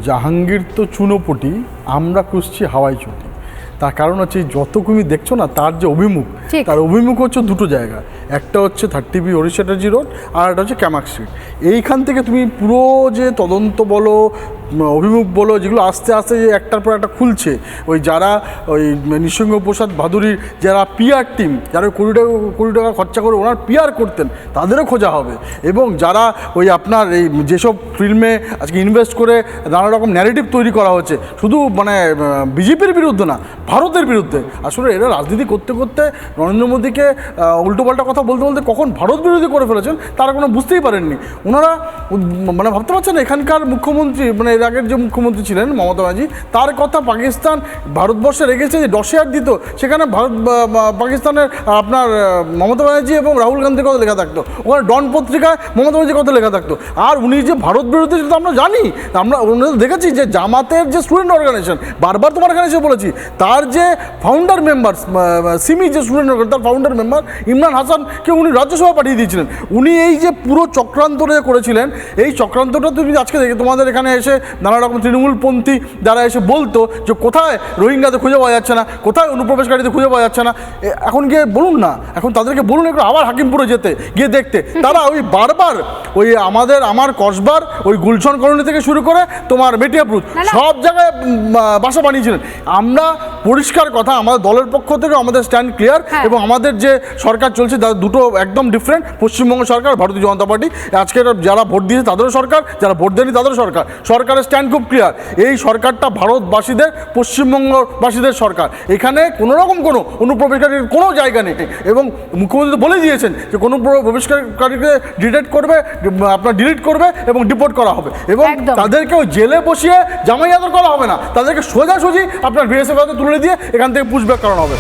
জাহাঙ্গীর তো চুনোপটি, আমরা কুসছি হাওয়াই চটি। তার কারণ হচ্ছে যত তুমি দেখছো না, তার যে অভিমুখ, তার অভিমুখ হচ্ছে দুটো জায়গা। একটা হচ্ছে 30B হরিশ চ্যাটার্জি রোড, আর একটা হচ্ছে ক্যামাক স্ট্রিট। এইখান থেকে তুমি পুরো যে তদন্ত বলো, অভিমুখ বলো, যেগুলো আস্তে আস্তে যে একটার পর একটা খুলছে, ওই যারা ওই নৃসিংহ প্রসাদ ভাদুরীর যারা পিআর টিম, যারা কোটি টাকা খরচা করে ওনার পিআর করতেন, তাদেরও খোঁজা হবে। এবং যারা ওই আপনার এই যেসব ফিল্মে আজকে ইনভেস্ট করে নানা রকম ন্যারেটিভ তৈরি করা হচ্ছে, শুধু মানে বিজেপির বিরুদ্ধে না, ভারতের বিরুদ্ধে। আসলে এরা রাজনীতি করতে করতে নরেন্দ্র মোদীকে উল্টোপাল্টা কথা বলতে বলতে কখন ভারত বিরোধী করে ফেলেছেন তারা কোনো বুঝতেই পারেননি। ওনারা মানে ভাবতে পারছেন এখানকার মুখ্যমন্ত্রী, মানে এর আগের যে মুখ্যমন্ত্রী ছিলেন মমতা ব্যানার্জি, তার কথা পাকিস্তান ভারতবর্ষে রেখেছে যে ডসিয়ার দিত, সেখানে পাকিস্তানের আপনার মমতা ব্যানার্জি এবং রাহুল গান্ধীর কথা লেখা থাকতো, ওখানে ডন পত্রিকায় মমতা ব্যানার্জির কথা লেখা থাকতো। আর উনি যে ভারত বিরোধী সেটা আমরা জানি, আমরা দেখেছি যে জামাতের যে স্টুডেন্ট অর্গানাইজেশন, বারবার তোমার এখানে এসে বলেছি, তার যে ফাউন্ডার মেম্বার সিমি যে স্টুডেন্ট অর্গানাইজেশন, তার ফাউন্ডার মেম্বার ইমরান হাসানকে উনি রাজ্যসভা পাঠিয়ে দিয়েছিলেন। উনি এই যে পুরো চক্রান্তটা করেছিলেন, এই চক্রান্তটা তুমি আজকে দেখে তোমাদের এখানে এসে নানা রকম তৃণমূলপন্থী যারা এসে বলতো যে কোথায় রোহিঙ্গাদের খুঁজে পাওয়া যাচ্ছে না, কোথায় অনুপ্রবেশকারীদের খুঁজে পাওয়া যাচ্ছে না, এখন গিয়ে বলুন না, এখন তাদেরকে বলুন একটু আবার হাকিমপুরে যেতে, গিয়ে দেখতে। তারা ওই বারবার ওই আমার কসবার ওই গুলশন কলোনি থেকে শুরু করে তোমার মেটিয়াপুর সব জায়গায় বাসা বানিয়েছিলেন। আমরা পরিষ্কার কথা, আমাদের দলের পক্ষ থেকে আমাদের স্ট্যান্ড ক্লিয়ার, এবং আমাদের যে সরকার চলছে তাদের দুটো একদম ডিফারেন্ট, পশ্চিমবঙ্গ সরকার, ভারতীয় জনতা পার্টি। আজকে যারা ভোট দিয়েছে তাদেরও সরকার, যারা ভোট দেয়নি তাদেরও সরকার। সরকারের স্ট্যান্ড খুব ক্লিয়ার, এই সরকারটা ভারতবাসীদের, পশ্চিমবঙ্গবাসীদের সরকার। এখানে কোনো রকম কোনো অনুপ্রবেশকারীর কোনো জায়গা নেই, এবং মুখ্যমন্ত্রী বলে দিয়েছেন যে কোনো প্রবেশকারীকে ডিলিট করবে এবং ডিপোর্ট করা হবে, এবং তাদেরকেও জেলে বসিয়ে জামাই আদর করা হবে না, তাদেরকে সোজাসুজি আপনার বিএসএফ তুলে দিয়ে এখান থেকে পুশব্যাক করানো হবে।